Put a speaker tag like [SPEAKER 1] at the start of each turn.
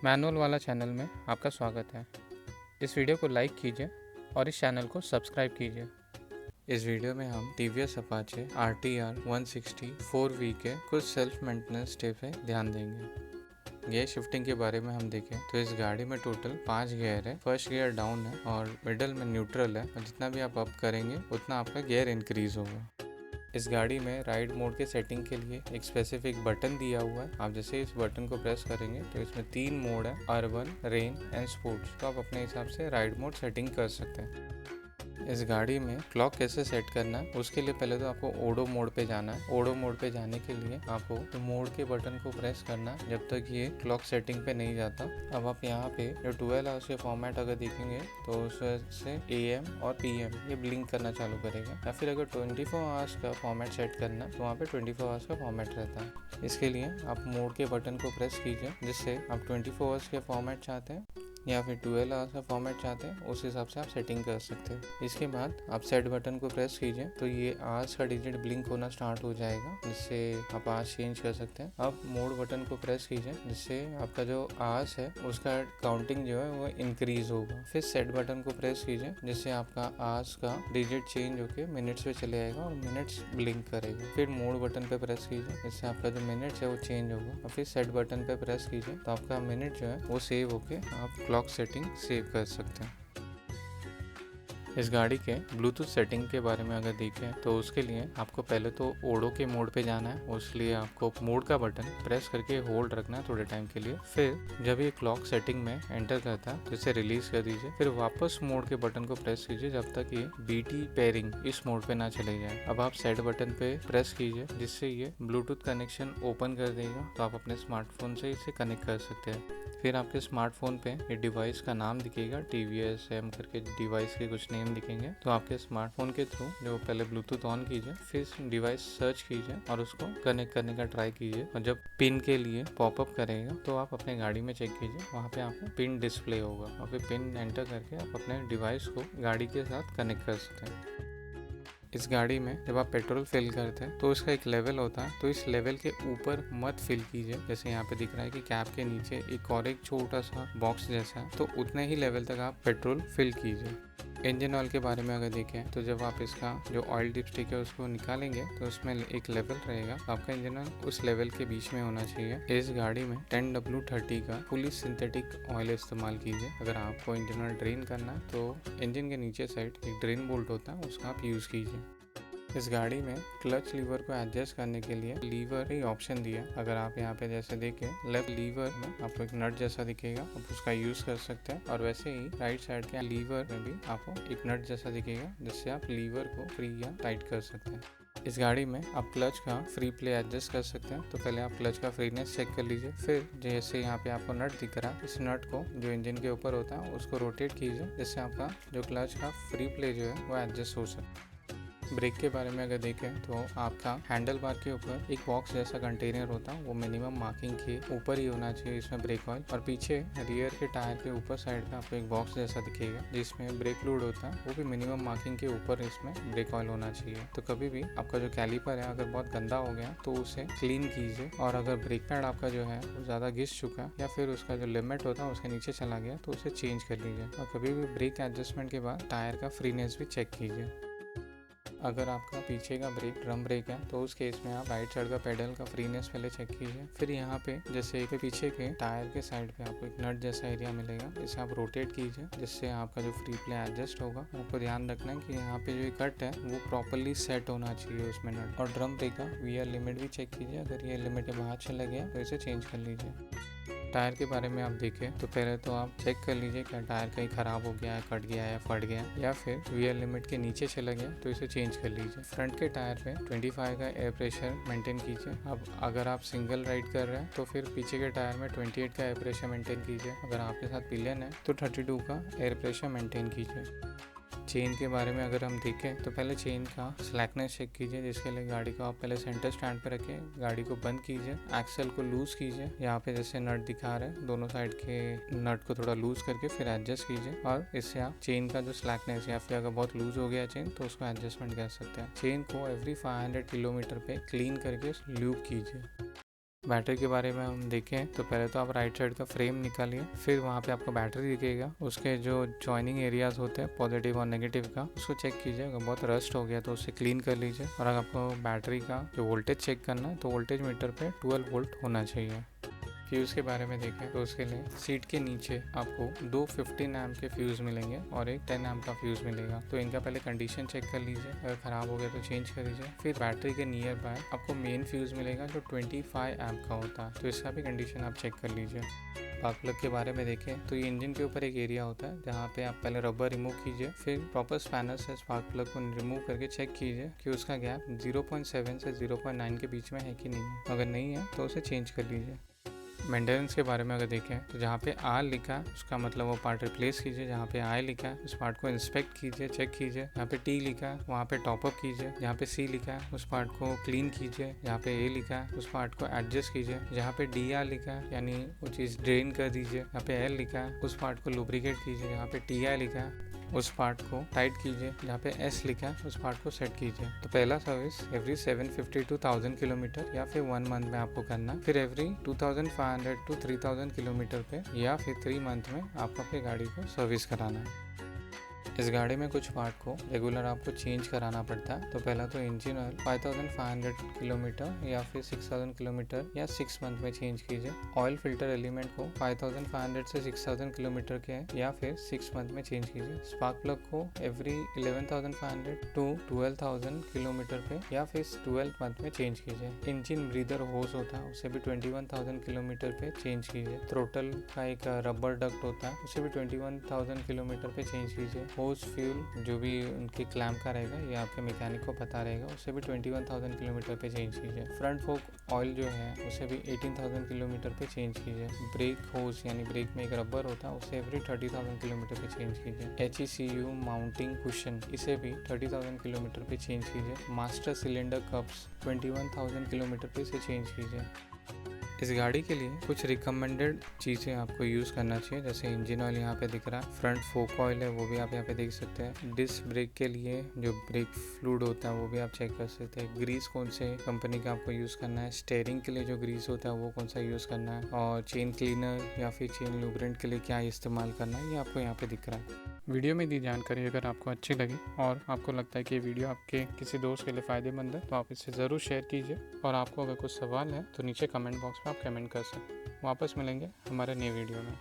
[SPEAKER 1] Manual वाला channel में आपका स्वागत है। इस वीडियो को लाइक कीजिए और इस चैनल को सब्सक्राइब कीजिए। इस वीडियो में हम TVS Apache RTR 160 4V के कुछ सेल्फ मेंटेनेंस टिप पे ध्यान देंगे। गियर शिफ्टिंग के बारे में हम देखें तो इस गाड़ी में टोटल 5 गियर है। फर्स्ट गियर डाउन है और मिडल में न्यूट्रल है, और जितना भी आप अप करेंगे उतना आपका गियर इंक्रीज होगा। इस गाड़ी में राइड मोड के सेटिंग के लिए एक स्पेसिफिक बटन दिया हुआ है। आप जैसे इस बटन को प्रेस करेंगे तो इसमें 3 मोड है, अर्बन, रेन एंड स्पोर्ट्स। तो आप अपने हिसाब से राइड मोड सेटिंग कर सकते हैं। इस गाड़ी में क्लॉक कैसे सेट करना है उसके लिए पहले तो आपको ओडो मोड पे जाना है। ओडो मोड पे जाने के लिए आपको मोड के बटन को प्रेस करना है जब तक ये क्लॉक सेटिंग पे नहीं जाता। अब आप यहाँ पे जो 12 आवर्स के फॉर्मेट अगर देखेंगे तो उससे AM और PM ये ब्लिंक करना चालू करेगा, या फिर अगर 24 आवर्स का फॉर्मेट सेट करना तो वहाँ पे 24 आवर्स का फॉर्मेट रहता है। इसके लिए आप मोड के बटन को प्रेस कीजिए, जिससे आप 24 आवर्स के फॉर्मेट चाहते हैं या फिर 12 आवर्स का फॉर्मेट चाहते हैं उस हिसाब से आप सेटिंग कर सकते हैं। इसके बाद आप सेट बटन को प्रेस कीजिए तो ये आवर्स का डिजिट ब्लिंक होना स्टार्ट हो जाएगा, जिससे आप आवर्स चेंज कर सकते हैं। अब मोड बटन को प्रेस कीजिए, जिससे आपका जो आवर्स है उसका काउंटिंग जो है वो इंक्रीज होगा। फिर सेट बटन को प्रेस कीजिए, जिससे आपका आवर्स का डिजिट चेंज होकर मिनट्स पे चले जाएगा और मिनट्स ब्लिंक करेगा। फिर मोड बटन पे प्रेस कीजिए, जिससे आपका जो मिनट्स है वो चेंज होगा। और फिर सेट बटन पे प्रेस कीजिए तो आपका मिनट जो है वो सेव होके आप क्लॉक सेटिंग सेव कर सकते हैं। इस गाड़ी के ब्लूटूथ सेटिंग के बारे में अगर देखें तो उसके लिए आपको पहले तो ओडो के मोड पे जाना है। उसलिए आपको मोड का बटन प्रेस करके होल्ड रखना है थोड़े टाइम के लिए। फिर जब ये क्लॉक सेटिंग में एंटर करता है तो इसे रिलीज कर दीजिए। फिर वापस मोड के बटन को प्रेस कीजिए जब तक ये BT पेयरिंग इस मोड पे ना चले जाए। अब आप सेट बटन पे प्रेस कीजिए, जिससे ये ब्लूटूथ कनेक्शन ओपन कर देगा, तो आप अपने स्मार्टफोन से इसे कनेक्ट कर सकते हैं। फिर आपके स्मार्टफोन पे ये डिवाइस का नाम दिखेगा, TVS M करके डिवाइस के कुछ नेम दिखेंगे। तो आपके स्मार्टफोन के थ्रू जो पहले ब्लूटूथ ऑन कीजिए, फिर डिवाइस सर्च कीजिए और उसको कनेक्ट करने का ट्राई कीजिए। और जब पिन के लिए पॉपअप करेगा तो आप अपने गाड़ी में चेक कीजिए, वहाँ पे आपको पिन डिस्प्ले होगा और फिर पिन एंटर करके आप अपने डिवाइस को गाड़ी के साथ कनेक्ट कर सकते हैं। इस गाड़ी में जब आप पेट्रोल फिल करते हैं तो इसका एक लेवल होता है, तो इस लेवल के ऊपर मत फिल कीजिए। जैसे यहाँ पे दिख रहा है कि कैप के नीचे एक और एक छोटा सा बॉक्स जैसा है, तो उतने ही लेवल तक आप पेट्रोल फिल कीजिए। इंजन ऑयल के बारे में अगर देखें तो जब आप इसका जो ऑयल डिपस्टिक है उसको निकालेंगे तो उसमें एक लेवल रहेगा। आपका इंजन ऑयल उस लेवल के बीच में होना चाहिए। इस गाड़ी में 10W30 का फुली सिंथेटिक ऑयल इस्तेमाल कीजिए। अगर आपको इंजन ऑयल ड्रेन करना है तो इंजन के नीचे साइड एक ड्रेन बोल्ट होता है, उसका आप यूज़ कीजिए। इस गाड़ी में क्लच लीवर को एडजस्ट करने के लिए लीवर ही ऑप्शन दिया। अगर आप यहाँ पे जैसे देखें लेफ्ट लीवर में आपको एक नट जैसा दिखेगा, आप उसका यूज़ कर सकते हैं। और वैसे ही राइट साइड के लीवर में भी आपको एक नट जैसा दिखेगा, जिससे आप लीवर को फ्री या टाइट कर सकते हैं। इस गाड़ी में आप क्लच का फ्री प्ले एडजस्ट कर सकते हैं। तो पहले आप क्लच का फ्रीनेस चेक कर लीजिए। फिर जैसे यहाँ पे आपको नट दिख रहा है, इस नट को जो इंजन के ऊपर होता है उसको रोटेट कीजिए, जिससे आपका जो क्लच का फ्री प्ले जो है वो एडजस्ट हो सके। ब्रेक के बारे में अगर देखें तो आपका हैंडल बार के ऊपर एक बॉक्स जैसा कंटेनर होता है, वो मिनिमम मार्किंग के ऊपर ही होना चाहिए इसमें ब्रेक ऑयल। और पीछे रियर के टायर के ऊपर साइड पे आपको एक बॉक्स जैसा दिखेगा जिसमें ब्रेक फ्लूइड होता है, वो भी मिनिमम मार्किंग के ऊपर इसमें ब्रेक ऑयल होना चाहिए। तो कभी भी आपका जो कैलिपर है अगर बहुत गंदा हो गया तो उसे क्लीन कीजिए। और अगर ब्रेक पैड आपका जो है वो ज़्यादा घिस चुका या फिर उसका जो लिमिट होता है उसके नीचे चला गया तो उसे चेंज कर लीजिए। और कभी भी ब्रेक एडजस्टमेंट के बाद टायर का फ्रीनेस भी चेक कीजिए। अगर आपका पीछे का ब्रेक ड्रम ब्रेक है तो उस केस में आप राइट साइड का पेडल का फ्रीनेस पहले चेक कीजिए। फिर यहाँ पे जैसे पीछे के टायर के साइड पे आपको एक नट जैसा एरिया मिलेगा, इसे आप रोटेट कीजिए, जिससे आपका जो फ्री प्ले एडजस्ट होगा। आपको ध्यान रखना है कि यहाँ पे जो कट है वो प्रॉपरली सेट होना चाहिए उसमें नट। और ड्रम ब्रेक का VR लिमिट भी चेक कीजिए, अगर ये लिमिट के बाहर चला गया तो इसे चेंज कर लीजिए। टायर के बारे में आप देखें तो पहले तो आप चेक कर लीजिए क्या टायर कहीं ख़राब हो गया है, कट गया है या फट गया, या फिर VR लिमिट के नीचे चला गया तो इसे चेंज कर लीजिए। फ्रंट के टायर पे 25 का एयर प्रेशर मेंटेन कीजिए। अब अगर आप सिंगल राइड कर रहे हैं तो फिर पीछे के टायर में 28 का एयर प्रेशर मेंटेन कीजिए। अगर आपके साथ पिलियन है तो 32 का एयर प्रेशर मेंटेन कीजिए। चेन के बारे में अगर हम देखें तो पहले चेन का स्लैकनेस चेक कीजिए, जिसके लिए गाड़ी को आप पहले सेंटर स्टैंड पे रखें, गाड़ी को बंद कीजिए, एक्सेल को लूज कीजिए। यहाँ पे जैसे नट दिखा रहे हैं दोनों साइड के नट को थोड़ा लूज करके फिर एडजस्ट कीजिए, और इससे आप चेन का जो स्लैकनेस या फिर अगर बहुत लूज हो गया चेन तो उसको एडजस्टमेंट कर सकते हैं। चेन को एवरी 500 किलोमीटर पे क्लीन करके लूब कीजिए। बैटरी के बारे में हम देखें तो पहले तो आप राइट साइड का फ्रेम निकालिए, फिर वहाँ पे आपको बैटरी दिखेगा, उसके जो जॉइनिंग एरियाज होते हैं पॉजिटिव और नेगेटिव का, उसको चेक कीजिए। अगर बहुत रस्ट हो गया तो उसे क्लीन कर लीजिए। और अगर आपको बैटरी का जो वोल्टेज चेक करना है तो वोल्टेज मीटर पे 12 वोल्ट होना चाहिए। फ्यूज़ के बारे में देखें तो उसके लिए सीट के नीचे आपको दो 15 एम्प के फ्यूज़ मिलेंगे और एक 10 एम्प का फ्यूज़ मिलेगा। तो इनका पहले कंडीशन चेक कर लीजिए, अगर ख़राब हो गया तो चेंज कर लीजिए। फिर बैटरी के नियर बाय आपको मेन फ्यूज़ मिलेगा जो 25 एम्प का होता है, तो इसका भी कंडीशन आप चेक कर लीजिए। स्पार्क प्लग के बारे में देखें तो ये इंजन के ऊपर एक एरिया होता है जहाँ पे आप पहले रबर रिमूव कीजिए, फिर प्रॉपर स्पैनर से स्पार्क प्लग को रिमूव करके चेक कीजिए कि उसका गैप 0.7 से 0.9 के बीच में है कि नहीं है। अगर नहीं है तो उसे चेंज कर लीजिए। मेंटेनेंस के बारे में अगर देखें तो जहाँ पे आर लिखा है उसका मतलब वो पार्ट रिप्लेस कीजिए, जहाँ पे आई लिखा है उस पार्ट को इंस्पेक्ट कीजिए, चेक कीजिए। जहाँ पे टी लिखा है वहाँ पे टॉपअप कीजिए, जहाँ पे सी लिखा है उस पार्ट को क्लीन कीजिए, जहाँ पे ए लिखा है उस पार्ट को एडजस्ट कीजिए, जहाँ पे डी आर लिखा है यानी वो चीज़ ड्रेन कर दीजिए, जहाँ पे एल लिखा है उस पार्ट को लुब्रिकेट कीजिए, जहाँ पे टी आई लिखा है उस पार्ट को टाइट कीजिए, जहाँ पे एस लिखा है उस पार्ट को सेट कीजिए। तो पहला सर्विस एवरी 750 to 1000 किलोमीटर या फिर 1 मंथ में आपको करना, फिर एवरी 2500 to 3000 किलोमीटर पे या फिर 3 मंथ में आपको अपनी गाड़ी को सर्विस कराना है। इस गाड़ी में कुछ पार्ट को रेगुलर आपको चेंज कराना पड़ता है। तो पहला तो इंजन ऑयल 5500 किलोमीटर या फिर 6000 किलोमीटर या 6 मंथ में चेंज कीजिए। ऑयल फिल्टर एलिमेंट को 5500 से 6000 किलोमीटर के या फिर 6 मंथ में चेंज कीजिए। स्पार्क प्लग को एवरी 11500 टू 12000 किलोमीटर पे या फिर 12 मंथ में चेंज कीजिए। इंजन ब्रीदर होस होता है उसे भी 21000 किलोमीटर पे चेंज कीजिए। थ्रोटल का एक रबर डक्ट होता है उसे भी 21000 किलोमीटर पे चेंज कीजिए। होस फ्यूल जो भी उनके क्लैम्प का रहेगा ये आपके मैकेनिक को पता रहेगा, उसे भी 21000 किलोमीटर पे चेंज कीजिए। फ्रंट फोक ऑयल जो है उसे भी 18000 किलोमीटर पे चेंज कीजिए। ब्रेक होस यानी ब्रेक में एक रबर होता है उसे एवरी 30000 किलोमीटर पे चेंज कीजिए। HECU माउंटिंग कुशन इसे भी 30000 किलोमीटर पे चेंज कीजिए। मास्टर सिलेंडर कप्स 21000 किलोमीटर पे इसे चेंज कीजिए। इस गाड़ी के लिए कुछ रिकमेंडेड चीज़ें आपको यूज़ करना चाहिए, जैसे इंजन ऑयल यहाँ पे दिख रहा है, फ्रंट फोक ऑयल है वो भी आप यहाँ पे देख सकते हैं, डिस्क ब्रेक के लिए जो ब्रेक फ्लूइड होता है वो भी आप चेक कर सकते हैं, ग्रीस कौन से कंपनी का आपको यूज़ करना है, स्टीयरिंग के लिए जो ग्रीस होता है वो कौन सा यूज़ करना है, और चेन क्लीनर या फिर चेन लुब्रिकेंट के लिए क्या इस्तेमाल करना है ये आपको यहाँ पे दिख रहा है। वीडियो में दी जानकारी अगर आपको अच्छी लगी और आपको लगता है कि ये वीडियो आपके किसी दोस्त के लिए फ़ायदेमंद है तो आप इसे ज़रूर शेयर कीजिए। और आपको अगर कुछ सवाल है तो नीचे कमेंट बॉक्स में आप कमेंट कर सकते हैं। वापस मिलेंगे हमारे नए वीडियो में।